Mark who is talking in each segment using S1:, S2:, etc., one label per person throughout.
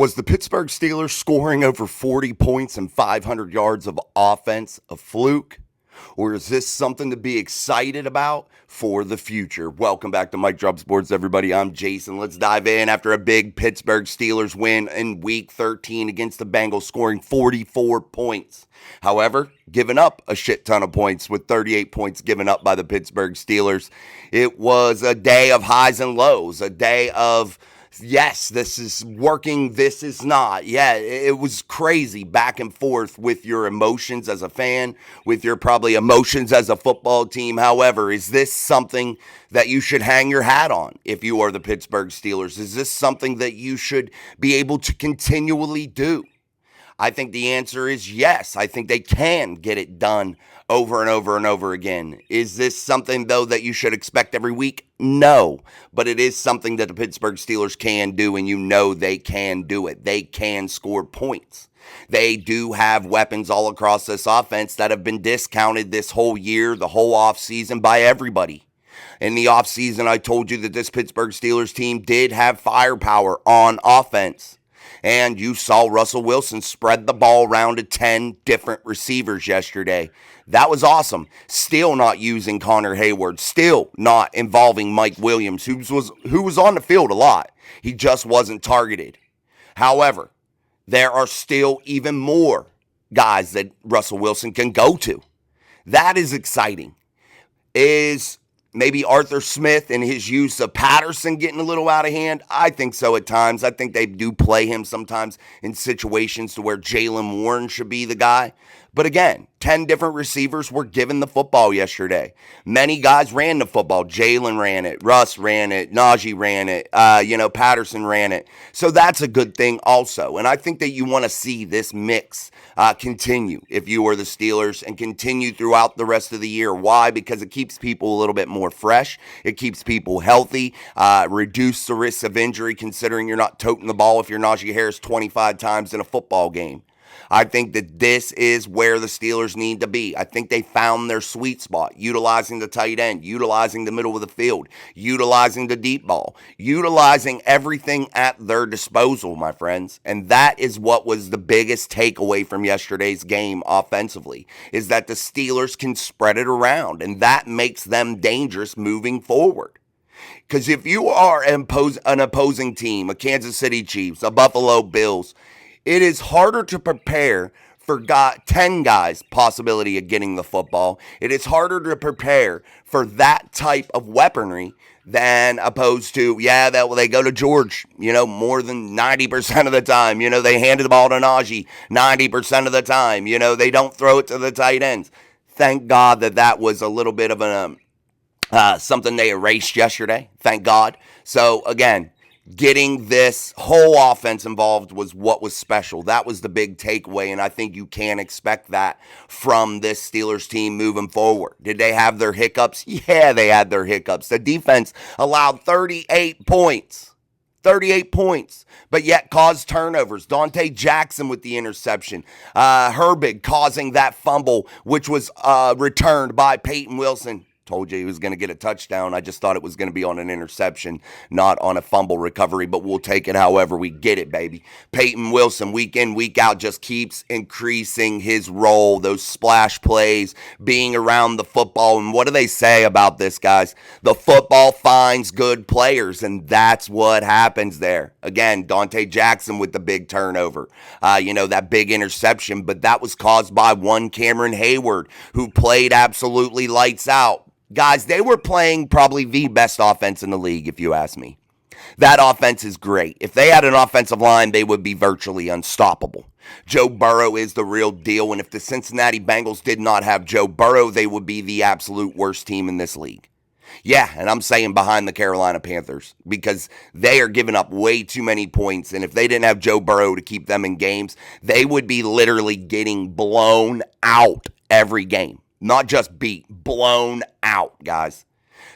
S1: Was the Pittsburgh Steelers scoring over 40 points and 500 yards of offense a fluke? Or is this something to be excited about for the future? Welcome back to Mike Drop Sports, everybody. I'm Jason. Let's dive in after a big Pittsburgh Steelers win in Week 13 against the Bengals, scoring 44 points. However, giving up a shit ton of points with 38 points given up by the Pittsburgh Steelers. It was a day of highs and lows, a day of yes, this is working, this is not. Yeah, it was crazy back and forth with your emotions as a fan, with your probably emotions as a football team. However, is this something that you should hang your hat on if you are the Pittsburgh Steelers? Is this something that you should be able to continually do? I think the answer is yes. I think they can get it done over and over and over again. Is this something, though, that you should expect every week? No. But it is something that the Pittsburgh Steelers can do, and you know they can do it. They can score points. They do have weapons all across this offense that have been discounted this whole year, the whole offseason by everybody. In the offseason, I told you that this Pittsburgh Steelers team did have firepower on offense. And you saw Russell Wilson spread the ball around to 10 different receivers yesterday. That was awesome. Still not using Connor Hayward. Still not involving Mike Williams, who was on the field a lot. He just wasn't targeted. However, there are still even more guys that Russell Wilson can go to. That is exciting. Is maybe Arthur Smith and his use of Patterson getting a little out of hand? I think so at times. I think they do play him sometimes in situations to where Jaylen Warren should be the guy. But again, 10 different receivers were given the football yesterday. Many guys ran the football. Jalen ran it. Russ ran it. Najee ran it. Patterson ran it. So that's a good thing also. And I think that you want to see this mix continue if you are the Steelers and continue throughout the rest of the year. Why? Because it keeps people a little bit more fresh. It keeps people healthy. Reduce the risk of injury considering you're not toting the ball if you're Najee Harris 25 times in a football game. I think that this is where the Steelers need to be. I think they found their sweet spot, utilizing the tight end, utilizing the middle of the field, utilizing the deep ball, utilizing everything at their disposal, my friends. And that is what was the biggest takeaway from yesterday's game offensively, is that the Steelers can spread it around, and that makes them dangerous moving forward. Because if you are an opposing team, a Kansas City Chiefs, a Buffalo Bills, it is harder to prepare for 10 guys' possibility of getting the football. It is harder to prepare for that type of weaponry than opposed to, they go to George, more than 90% of the time. They handed the ball to Najee 90% of the time. They don't throw it to the tight ends. Thank God that was a little bit of something they erased yesterday. Thank God. So, again, getting this whole offense involved was what was special. That was the big takeaway, and I think you can expect that from this Steelers team moving forward. Did they have their hiccups? Yeah, they had their hiccups. The defense allowed 38 points. 38 points, but yet caused turnovers. Dante Jackson with the interception. Herbig causing that fumble, which was returned by Peyton Wilson. Told you he was going to get a touchdown. I just thought it was going to be on an interception, not on a fumble recovery, but we'll take it however we get it, baby. Peyton Wilson, week in, week out, just keeps increasing his role, those splash plays, being around the football. And what do they say about this, guys? The football finds good players, and that's what happens there. Again, Dante Jackson with the big turnover, that big interception, but that was caused by one Cameron Hayward, who played absolutely lights out. Guys, they were playing probably the best offense in the league, if you ask me. That offense is great. If they had an offensive line, they would be virtually unstoppable. Joe Burrow is the real deal, and if the Cincinnati Bengals did not have Joe Burrow, they would be the absolute worst team in this league. Yeah, and I'm saying behind the Carolina Panthers because they are giving up way too many points, and if they didn't have Joe Burrow to keep them in games, they would be literally getting blown out every game. Not just beat, blown out, guys.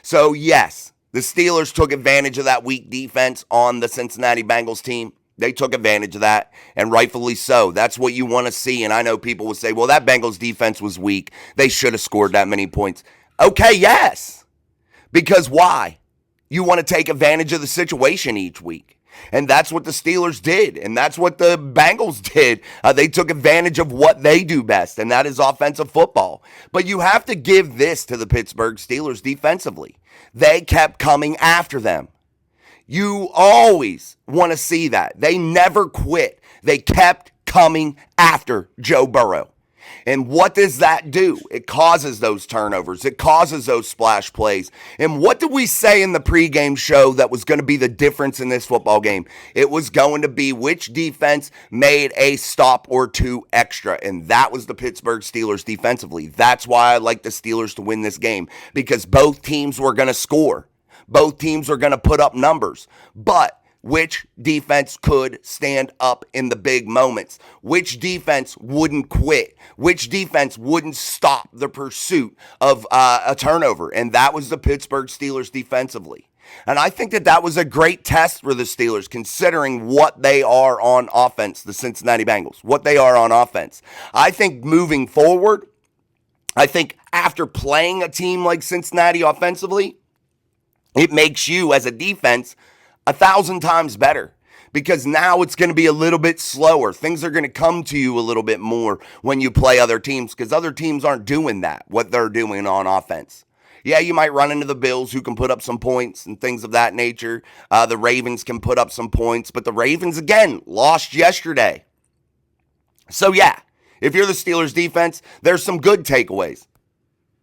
S1: So, yes, the Steelers took advantage of that weak defense on the Cincinnati Bengals team. They took advantage of that, and rightfully so. That's what you want to see, and I know people will say, well, that Bengals defense was weak. They should have scored that many points. Okay, yes. Because why? You want to take advantage of the situation each week. And that's what the Steelers did. And that's what the Bengals did. They took advantage of what they do best, and that is offensive football. But you have to give this to the Pittsburgh Steelers defensively. They kept coming after them. You always want to see that. They never quit. They kept coming after Joe Burrow. And what does that do? It causes those turnovers. It causes those splash plays. And what did we say in the pregame show that was going to be the difference in this football game? It was going to be which defense made a stop or two extra. And that was the Pittsburgh Steelers defensively. That's why I like the Steelers to win this game, because both teams were going to score. Both teams are going to put up numbers. But which defense could stand up in the big moments? Which defense wouldn't quit? Which defense wouldn't stop the pursuit of a turnover? And that was the Pittsburgh Steelers defensively. And I think that was a great test for the Steelers, considering what they are on offense, the Cincinnati Bengals, what they are on offense. I think moving forward, I think after playing a team like Cincinnati offensively, it makes you as a defense 1,000 times better, because now it's going to be a little bit slower. Things are going to come to you a little bit more when you play other teams, because other teams aren't doing that, what they're doing on offense. Yeah, you might run into the Bills, who can put up some points and things of that nature. The Ravens can put up some points, but the Ravens, again, lost yesterday. So yeah, if you're the Steelers defense, there's some good takeaways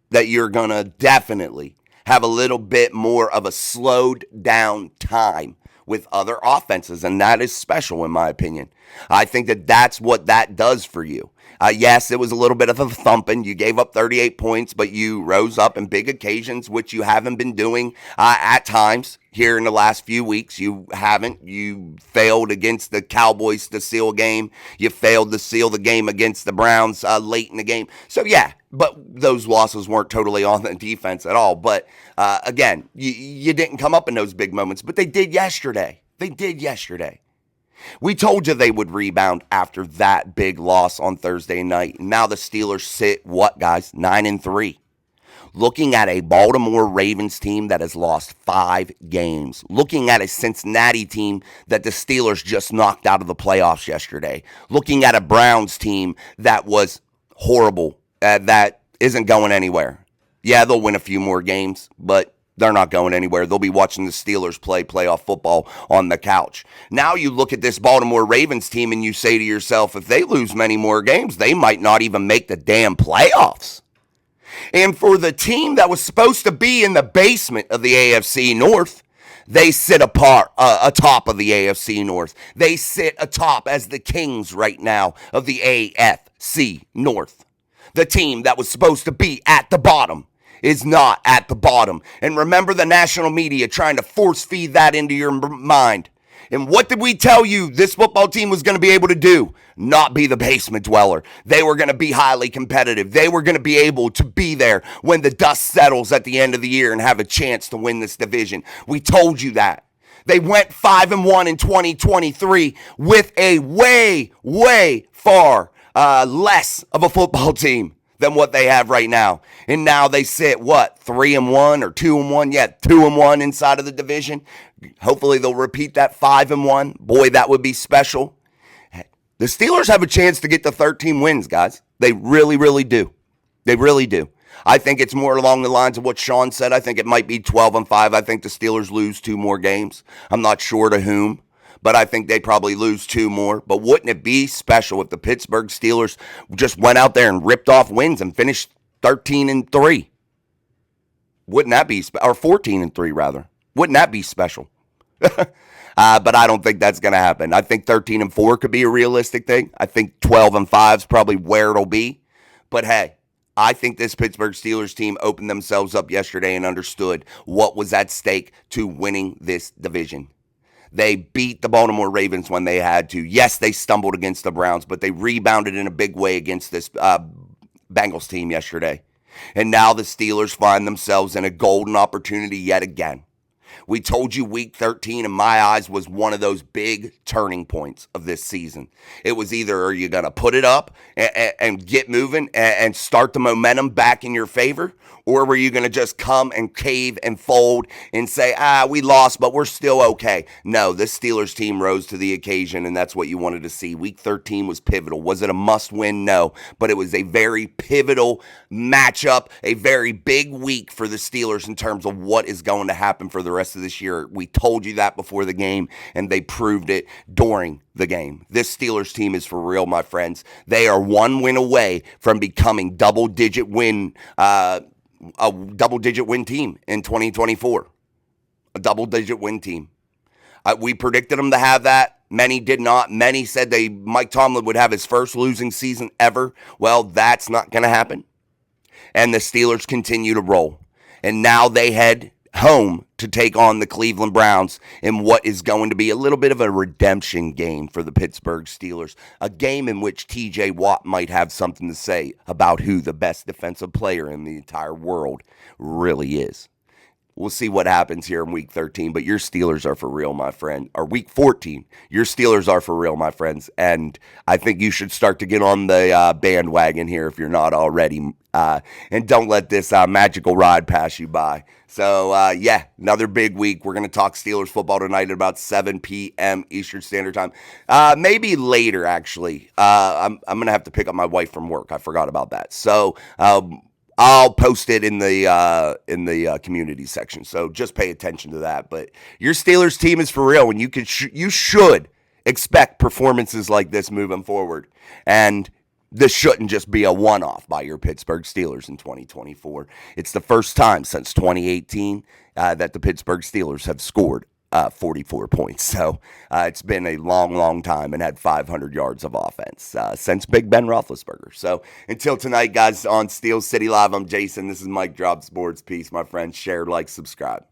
S1: that you're going to definitely have a little bit more of a slowed down time with other offenses, and that is special in my opinion. I think that that's what that does for you. Yes, it was a little bit of a thumping. You gave up 38 points, but you rose up in big occasions, which you haven't been doing at times here in the last few weeks. You haven't. You failed against the Cowboys to seal a game. You failed to seal the game against the Browns late in the game. So, yeah, but those losses weren't totally on the defense at all. But, again, you didn't come up in those big moments, but they did yesterday. They did yesterday. We told you they would rebound after that big loss on Thursday night. Now the Steelers sit, what, guys? 9-3. Looking at a Baltimore Ravens team that has lost 5 games. Looking at a Cincinnati team that the Steelers just knocked out of the playoffs yesterday. Looking at a Browns team that was horrible, that isn't going anywhere. Yeah, they'll win a few more games, but they're not going anywhere. They'll be watching the Steelers play playoff football on the couch. Now you look at this Baltimore Ravens team and you say to yourself, if they lose many more games, they might not even make the damn playoffs. And for the team that was supposed to be in the basement of the AFC North, they sit atop of the AFC North. They sit atop as the kings right now of the AFC North. The team that was supposed to be at the bottom is not at the bottom. And remember the national media trying to force feed that into your mind. And what did we tell you this football team was going to be able to do? Not be the basement dweller. They were going to be highly competitive. They were going to be able to be there when the dust settles at the end of the year and have a chance to win this division. We told you that. They went 5-1 in 2023 with a way far less of a football team than what they have right now. And now they sit, 3-1 or 2-1? Yeah, 2-1 inside of the division. Hopefully they'll repeat that 5-1. Boy, that would be special. The Steelers have a chance to get to 13 wins, guys. They really, really do. They really do. I think it's more along the lines of what Sean said. I think it might be 12-5. I think the Steelers lose 2 more games. I'm not sure to whom, but I think they probably lose 2 more. But wouldn't it be special if the Pittsburgh Steelers just went out there and ripped off wins and finished 13-3? Wouldn't that be or 14-3 rather? Wouldn't that be special? But I don't think that's going to happen. I think 13-4 could be a realistic thing. I think 12-5 is probably where it'll be. But hey, I think this Pittsburgh Steelers team opened themselves up yesterday and understood what was at stake to winning this division. They beat the Baltimore Ravens when they had to. Yes, they stumbled against the Browns, but they rebounded in a big way against this Bengals team yesterday. And now the Steelers find themselves in a golden opportunity yet again. We told you week 13, in my eyes, was one of those big turning points of this season. It was either are you going to put it up and get moving and start the momentum back in your favor, or were you going to just come and cave and fold and say, we lost, but we're still okay? No, this Steelers team rose to the occasion, and that's what you wanted to see. Week 13 was pivotal. Was it a must-win? No, but it was a very pivotal matchup, a very big week for the Steelers in terms of what is going to happen for the rest of this year. We told you that before the game, and they proved it during the game. This Steelers team is for real, my friends. They are one win away from becoming double-digit win a double-digit win team in 2024. A double-digit win team. We predicted them to have that. Many did not. Many said Mike Tomlin would have his first losing season ever. Well, that's not going to happen. And the Steelers continue to roll. And now they head home to take on the Cleveland Browns in what is going to be a little bit of a redemption game for the Pittsburgh Steelers. A game in which TJ Watt might have something to say about who the best defensive player in the entire world really is. We'll see what happens here in week 13, but your Steelers are for real, my friend. Or week 14, your Steelers are for real, my friends. And I think you should start to get on the bandwagon here if you're not already. And don't let this magical ride pass you by. So, another big week. We're going to talk Steelers football tonight at about 7 p.m. Eastern Standard Time. Maybe later, actually. I'm going to have to pick up my wife from work. I forgot about that. So, I'll post it in the community section. So just pay attention to that. But your Steelers team is for real, and you should expect performances like this moving forward. And this shouldn't just be a one-off by your Pittsburgh Steelers in 2024. It's the first time since 2018 that the Pittsburgh Steelers have scored 44 points. So it's been a long, long time and had 500 yards of offense since Big Ben Roethlisberger. So until tonight, guys, on Steel City Live, I'm Jason. This is Mike Drop Sports. Peace, my friends. Share, like, subscribe.